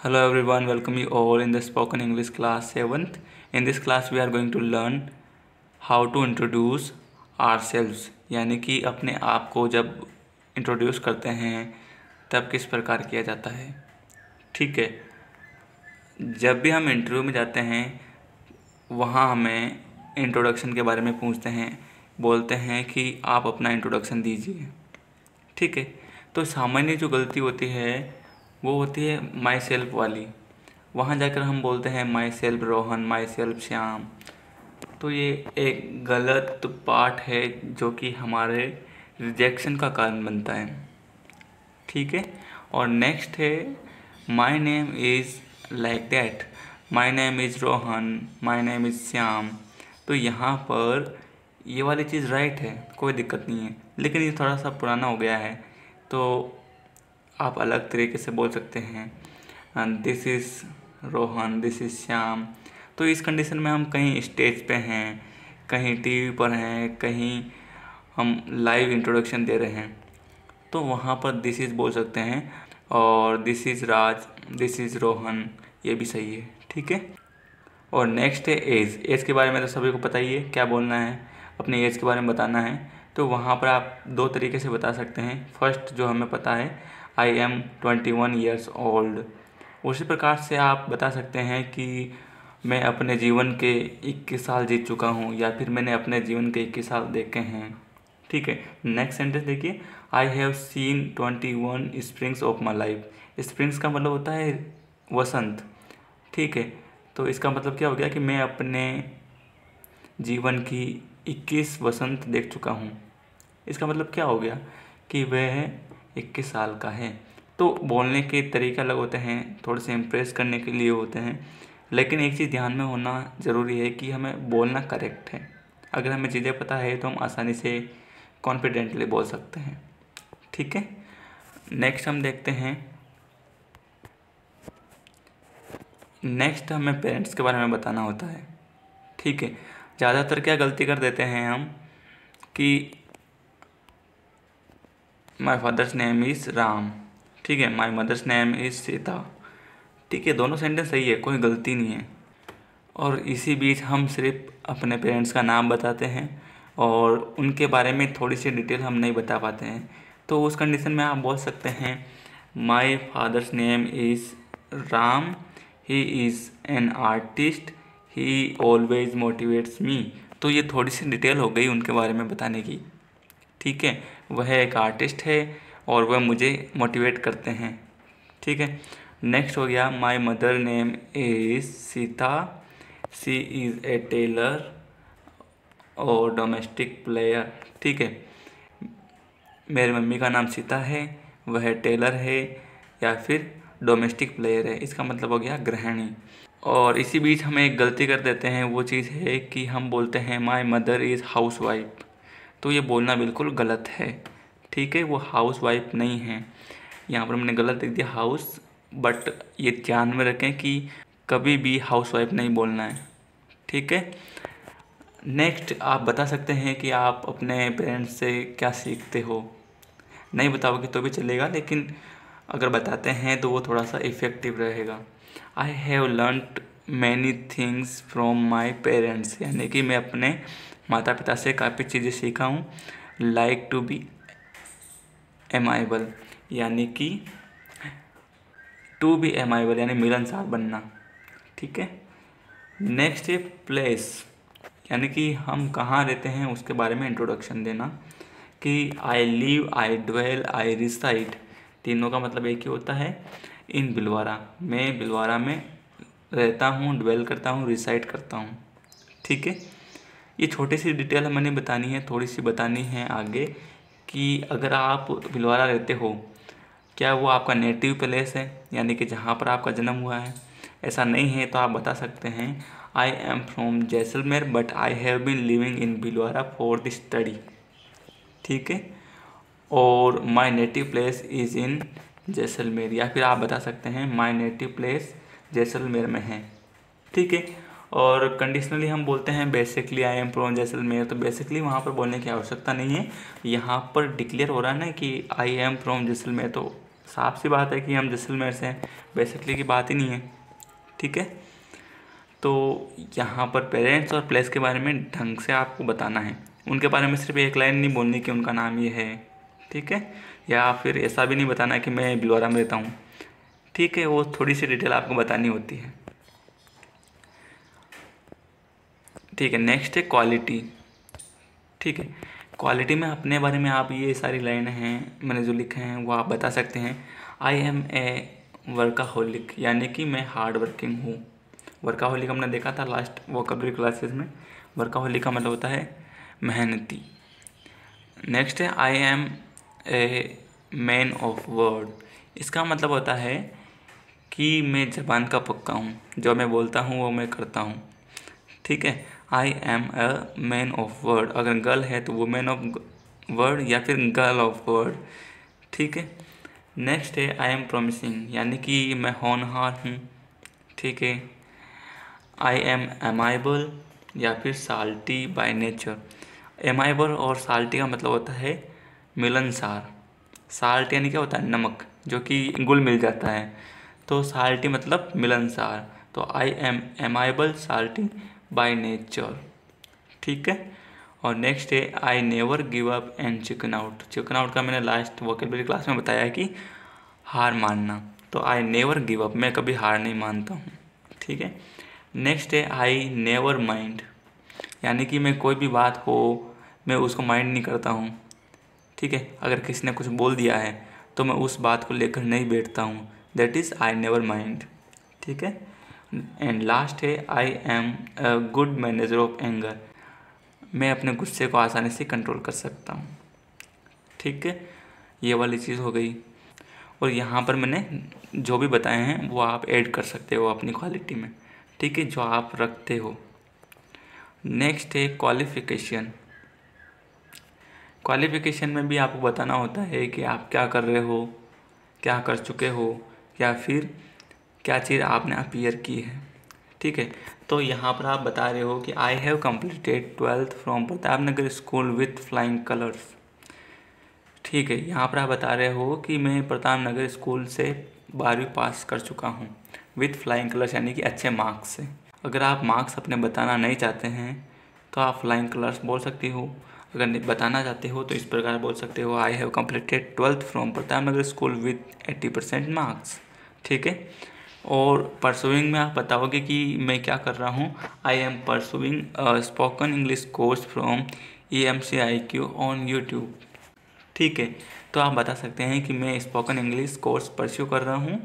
Hello everyone, welcome you all in the spoken English class 7th. In this class we are going to learn how to introduce ourselves, यानी कि अपने आप को जब introduce करते हैं तब किस प्रकार किया जाता है। ठीक है, जब भी हम इंटरव्यू में जाते हैं वहाँ हमें इंट्रोडक्शन के बारे में पूछते हैं, बोलते हैं कि आप अपना इंट्रोडक्शन दीजिए। ठीक है, तो सामान्य जो गलती होती है वो होती है माई सेल्फ वाली। वहाँ जाकर हम बोलते हैं my self Rohan, my self Shyam. तो ये एक गलत पार्ट है जो कि हमारे रिजेक्शन का कारण बनता है। ठीक है, और नेक्स्ट है my name is like that, my name is Rohan, my name is Shyam. तो यहाँ पर ये वाली चीज़ राइट है, कोई दिक्कत नहीं है, लेकिन ये थोड़ा सा पुराना हो गया है, तो आप अलग तरीके से बोल सकते हैं this is Rohan, this is Shyam. तो इस कंडीशन में हम कहीं स्टेज पे हैं, कहीं टीवी पर हैं, कहीं हम लाइव इंट्रोडक्शन दे रहे हैं, तो वहाँ पर दिस इज़ बोल सकते हैं, और this is Raj, this is Rohan, ये भी सही है। ठीक है, और नेक्स्ट है एज। एज के बारे में तो सभी को पता ही है, क्या बोलना है, अपनी एज के बारे में बताना है। तो वहाँ पर आप दो तरीके से बता सकते हैं। फर्स्ट जो हमें पता है आई एम 21 ईयर्स ओल्ड। उसी प्रकार से आप बता सकते हैं कि मैं अपने जीवन के 21 साल जीत चुका हूँ, या फिर मैंने अपने जीवन के 21 साल देखे हैं। ठीक है, नेक्स्ट सेंटेंस देखिए, I have seen 21 springs of my life. Springs का मतलब होता है वसंत। ठीक है, तो इसका मतलब क्या हो गया कि मैं अपने जीवन की 21 वसंत देख चुका हूँ। इसका मतलब क्या हो गया कि वह 21 साल का है। तो बोलने के तरीके अलग होते हैं, थोड़े से इम्प्रेस करने के लिए होते हैं, लेकिन एक चीज़ ध्यान में होना ज़रूरी है कि हमें बोलना करेक्ट है। अगर हमें चीज़ें पता है तो हम आसानी से कॉन्फिडेंटली बोल सकते हैं। ठीक है, नेक्स्ट हम देखते हैं। नेक्स्ट हमें पेरेंट्स के बारे में बताना होता है। ठीक है, ज़्यादातर क्या गलती कर देते हैं हम कि my father's name is Ram, ठीक है, my mother's name is Sita. ठीक है, दोनों सेंटेंस सही है, कोई गलती नहीं है, और इसी बीच हम सिर्फ अपने पेरेंट्स का नाम बताते हैं और उनके बारे में थोड़ी सी डिटेल हम नहीं बता पाते हैं। तो उस कंडीशन में आप बोल सकते हैं माई father's name is Ram, he is an artist, he always motivates me. तो ये थोड़ी सी डिटेल हो गई उनके बारे में बताने की। ठीक है, वह एक आर्टिस्ट है और वह मुझे मोटिवेट करते हैं। ठीक है, नेक्स्ट हो गया my mother name is Sita, she is a tailor और डोमेस्टिक प्लेयर। ठीक है, मेरी मम्मी का नाम सीता है, वह टेलर है या फिर डोमेस्टिक प्लेयर है। इसका मतलब हो गया गृहिणी। और इसी बीच हम एक गलती कर देते हैं, वो चीज़ है कि हम बोलते हैं my mother is house wife. तो ये बोलना बिल्कुल गलत है। ठीक है, वो हाउस वाइफ नहीं है, यहाँ पर मैंने गलत लिख दिया हाउस, बट ये ध्यान में रखें कि कभी भी हाउस वाइफ नहीं बोलना है। ठीक है, नेक्स्ट आप बता सकते हैं कि आप अपने पेरेंट्स से क्या सीखते हो। नहीं बताओगे तो भी चलेगा, लेकिन अगर बताते हैं तो वो थोड़ा सा इफ़ेक्टिव रहेगा। I have learned many things from my parents, यानी कि मैं अपने माता पिता से काफ़ी चीज़ें सीखा हूँ। लाइक टू बी एमाइबल, यानी कि टू बी एमाइबल यानी मिलनसार बनना। ठीक है, नेक्स्ट है प्लेस, यानी कि हम कहाँ रहते हैं उसके बारे में इंट्रोडक्शन देना, कि I live, I dwell, I reside. तीनों का मतलब एक ही होता है, इन भिलवाड़ा, मैं भिलवाड़ा में रहता हूँ, ड्वेल करता हूँ, रिसाइड करता हूँ। ठीक है, ये छोटी सी डिटेल मैंने बतानी है, थोड़ी सी बतानी है आगे, कि अगर आप भिलवाड़ा रहते हो, क्या वो आपका नेटिव प्लेस है, यानी कि जहाँ पर आपका जन्म हुआ है। ऐसा नहीं है तो आप बता सकते हैं I am from Jaisalmer but I have been living in Bhilwara for the study. ठीक है, और my native place is in Jaisalmer, या फिर आप बता सकते हैं माई नेटिव प्लेस जैसलमेर में है। ठीक है, और कंडीशनली हम बोलते हैं basically I am from Jaisalmer, तो बेसिकली वहाँ पर बोलने की आवश्यकता नहीं है। यहाँ पर डिक्लेयर हो रहा है ना कि आई एम फ्रॉम जैसलमेर, तो साफ सी बात है कि हम जैसलमेर से हैं, बेसिकली की बात ही नहीं है। ठीक है, तो यहाँ पर पेरेंट्स और प्लेस के बारे में ढंग से आपको बताना है। उनके बारे में सिर्फ एक लाइन नहीं बोलनी कि उनका नाम ये है, ठीक है, या फिर ऐसा भी नहीं बताना कि मैं भिलवाड़ा में रहता हूँ। ठीक है, वो थोड़ी सी डिटेल आपको बतानी होती है। ठीक है, नेक्स्ट है क्वालिटी। ठीक है, क्वालिटी में अपने बारे में आप ये सारी लाइनें हैं मैंने जो लिखे हैं वो आप बता सकते हैं। आई एम ए वर्काहोलिक, यानी कि मैं हार्ड वर्किंग हूँ। वर्काहोलिक हमने देखा था लास्ट वोकैबुलरी क्लासेस में। वर्काहोलिक का मतलब होता है मेहनती। नेक्स्ट है I am a man of word. इसका मतलब होता है कि मैं ज़बान का पक्का हूँ, जो मैं बोलता हूँ वो मैं करता हूँ। ठीक है, I am a man of word. अगर गर्ल है तो वुमेन ऑफ वर्ड या फिर गर्ल ऑफ वर्ड। ठीक है, नेक्स्ट है आई एम प्रॉमिसिंग, यानी कि मैं होनहार हूँ। ठीक है, आई एम एमाइबल या फिर साल्टी बाय नेचर। एमाइबल और साल्टी का मतलब होता है मिलनसार। साल्ट यानी क्या होता है, नमक, जो कि घुल मिल जाता है। तो साल्टी मतलब मिलनसार। तो I am amiable salty by nature. ठीक है, और नेक्स्ट है I never give up and chicken out. Chicken out का मैंने लास्ट वोकैबुलरी क्लास में बताया कि हार मानना। तो आई नेवर गिव अप, मैं कभी हार नहीं मानता हूँ। ठीक है, नेक्स्ट है आई नेवर माइंड, यानी कि मैं कोई भी बात हो मैं उसको माइंड नहीं करता हूँ। ठीक है, अगर किसी ने कुछ बोल दिया है तो मैं उस बात को लेकर नहीं बैठता हूँ, that is I never mind. ठीक है, एंड लास्ट है I am a good manager of anger. मैं अपने गुस्से को आसानी से कंट्रोल कर सकता हूँ। ठीक है, ये वाली चीज़ हो गई। और यहाँ पर मैंने जो भी बताए हैं वो आप ऐड कर सकते हो अपनी क्वालिटी में। ठीक है, जो आप रखते हो। नेक्स्ट है क्वालिफ़िकेशन। क्वालिफ़िकेशन में भी आपको बताना होता है कि आप क्या कर रहे हो, क्या कर चुके हो, या फिर क्या चीज़ आपने अपीयर की है। ठीक है, तो यहाँ पर आप बता रहे हो कि I have completed 12th from Pratap Nagar school with flying colours. ठीक है, यहाँ पर आप बता रहे हो कि मैं प्रताप नगर स्कूल से 12वीं पास कर चुका हूँ विथ फ्लाइंग कलर्स, यानी कि अच्छे मार्क्स से। अगर आप मार्क्स अपने बताना नहीं चाहते हैं तो आप फ्लाइंग कलर्स बोल सकती हो। अगर बताना चाहते हो तो इस प्रकार बोल सकते हो I have completed 12th from Pratap Nagar school with 80% marks. ठीक है, और परसुइंग में आप बताओगे कि मैं क्या कर रहा हूँ। I am pursuing spoken English course from EMCIQ on YouTube. ठीक है, तो आप बता सकते हैं कि मैं स्पोकन इंग्लिश कोर्स परस्यू कर रहा हूँ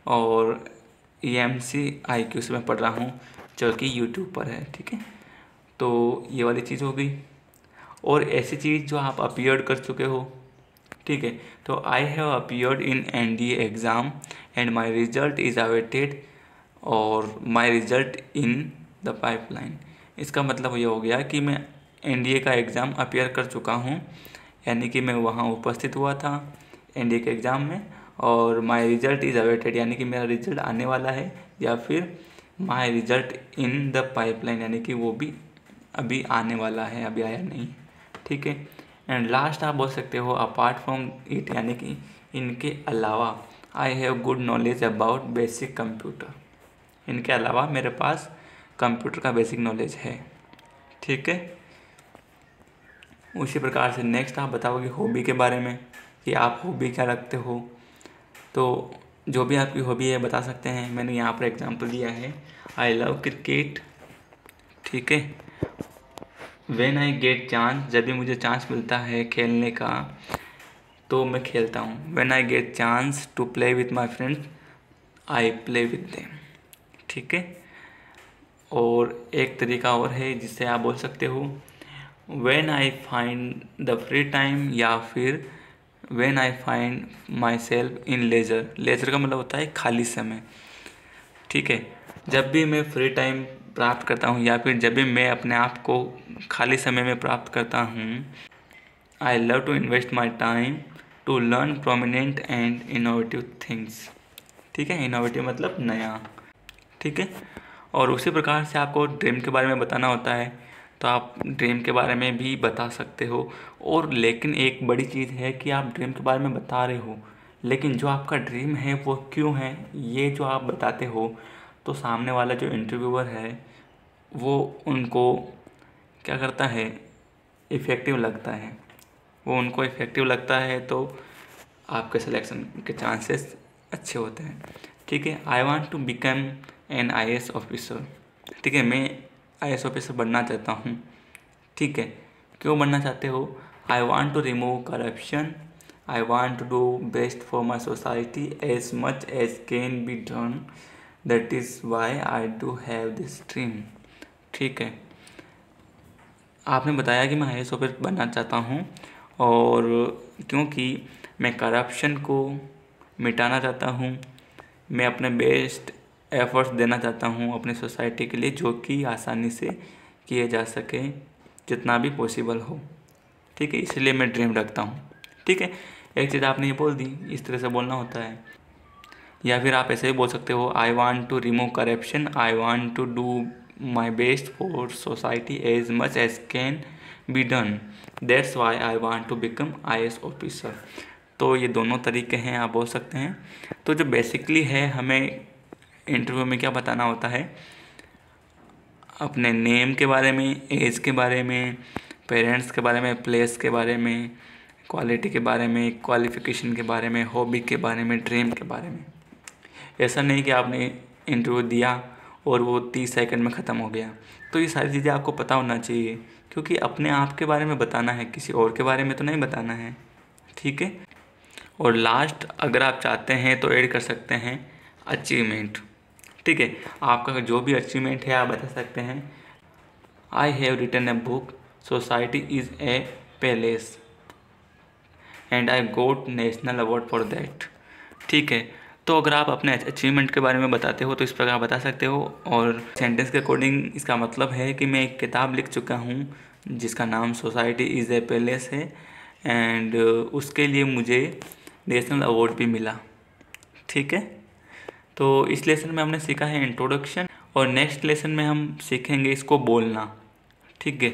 और EMCIQ से मैं पढ़ रहा हूँ, जो कि यूट्यूब पर है। ठीक है, तो ये वाली चीज़ हो गई। और ऐसी चीज़ जो आप अपीयर्ड कर चुके हो। ठीक है, तो I have appeared in NDA exam and my result is awaited, और my result in the pipeline. इसका मतलब ये हो गया कि मैं NDA का एग्ज़ाम अपीयर कर चुका हूँ, यानी कि मैं वहाँ उपस्थित हुआ था NDA के एग्ज़ाम में, और माई रिजल्ट इज़ अवेटेड, यानी कि मेरा रिजल्ट आने वाला है, या फिर माई रिजल्ट इन द पाइपलाइन, यानी कि वो भी अभी आने वाला है, अभी आया नहीं। ठीक है, एंड लास्ट आप बोल सकते हो अपार्ट फ्रॉम इट, यानी कि इनके अलावा I have good knowledge about basic computer. इनके अलावा मेरे पास कंप्यूटर का बेसिक नॉलेज है। ठीक है, उसी प्रकार से नेक्स्ट आप बताओगे हॉबी के बारे में कि आप हॉबी क्या रखते हो। तो जो भी आपकी हॉबी है बता सकते हैं। मैंने यहाँ पर एग्जांपल दिया है, आई लव क्रिकेट। ठीक है, व्हेन आई गेट चांस, जब भी मुझे चांस मिलता है खेलने का तो मैं खेलता हूँ। When I get chance to play with my friends I play with them. ठीक है, और एक तरीका और है जिससे आप बोल सकते हो when I find the free time, या फिर when I find my self in leisure. Leisure का मतलब होता है खाली समय। ठीक है, जब भी मैं फ्री टाइम प्राप्त करता हूँ, या फिर जब भी मैं अपने आप को खाली समय में प्राप्त करता हूँ, I love to invest my time to learn prominent and innovative things. ठीक है, इनोवेटिव मतलब नया। ठीक है, और उसी प्रकार से आपको ड्रीम के बारे में बताना होता है तो आप ड्रीम के बारे में भी बता सकते हो। और लेकिन एक बड़ी चीज़ है कि आप ड्रीम के बारे में बता रहे हो, लेकिन जो आपका ड्रीम है वो क्यों है, ये जो आप बताते हो, तो सामने वाला जो इंटरव्यूअर है वो उनको क्या करता है, इफ़ेक्टिव लगता है। वो उनको इफ़ेक्टिव लगता है तो आपके सिलेक्शन के चांसेस अच्छे होते हैं। ठीक है, I want to become an IAS officer. ठीक है, मैं IAS ऑफिसर बनना चाहता हूँ। ठीक है, क्यों बनना चाहते हो? I want to remove corruption, I want to do best for my society as much as can be done, that is why I do have this dream. ठीक है, आपने बताया कि मैं IAS ऑफिसर बनना चाहता हूँ और क्योंकि मैं करप्शन को मिटाना चाहता हूँ, मैं अपने बेस्ट एफर्ट्स देना चाहता हूँ अपनी सोसाइटी के लिए, जो कि आसानी से किए जा सके जितना भी पॉसिबल हो। ठीक है, इसलिए मैं ड्रीम रखता हूँ। ठीक है, एक चीज़ आपने ये बोल दी, इस तरह से बोलना होता है। या फिर आप ऐसे ही बोल सकते हो, I want to remove corruption, I want to do my best for society as much as can be done, that's why I want to become IAS officer. तो ये दोनों तरीके हैं, आप बोल सकते हैं। तो जो बेसिकली है, हमें इंटरव्यू में क्या बताना होता है, अपने नेम के बारे में, एज के बारे में, पेरेंट्स के बारे में, प्लेस के बारे में, क्वालिटी के बारे में, क्वालिफ़िकेशन के बारे में, हॉबी के बारे में, ड्रीम के बारे में। ऐसा नहीं कि आपने इंटरव्यू दिया और वो 30 सेकंड में ख़त्म हो गया। तो ये सारी चीज़ें आपको पता होना चाहिए, क्योंकि अपने आप के बारे में बताना है, किसी और के बारे में तो नहीं बताना है। ठीक है, और लास्ट अगर आप चाहते हैं तो ऐड कर सकते हैं अचीवमेंट। ठीक है, आपका जो भी अचीवमेंट है आप बता सकते हैं। I have written a book, society is a palace and I got national award for that. ठीक है, तो अगर आप अपने अचीवमेंट के बारे में बताते हो तो इस प्रकार बता सकते हो। और सेंटेंस के अकॉर्डिंग इसका मतलब है कि मैं एक किताब लिख चुका हूँ जिसका नाम सोसाइटी इज़ ए पैलेस है एंड उसके लिए मुझे नेशनल अवार्ड भी मिला। ठीक है, तो इस लेसन में हमने सीखा है इंट्रोडक्शन, और नेक्स्ट लेसन में हम सीखेंगे इसको बोलना। ठीक है,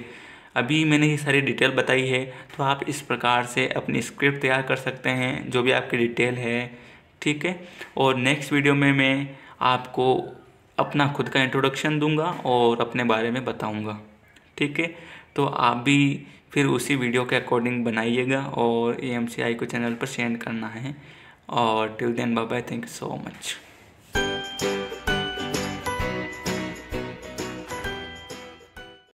अभी मैंने ये सारी डिटेल बताई है, तो आप इस प्रकार से अपनी स्क्रिप्ट तैयार कर सकते हैं जो भी आपकी डिटेल है। ठीक है, और नेक्स्ट वीडियो में मैं आपको अपना खुद का इंट्रोडक्शन दूंगा और अपने बारे में बताऊंगा। ठीक है, तो आप भी फिर उसी वीडियो के अकॉर्डिंग बनाइएगा और AMCI को चैनल पर सेंड करना है। और till then bye bye, thank you so much.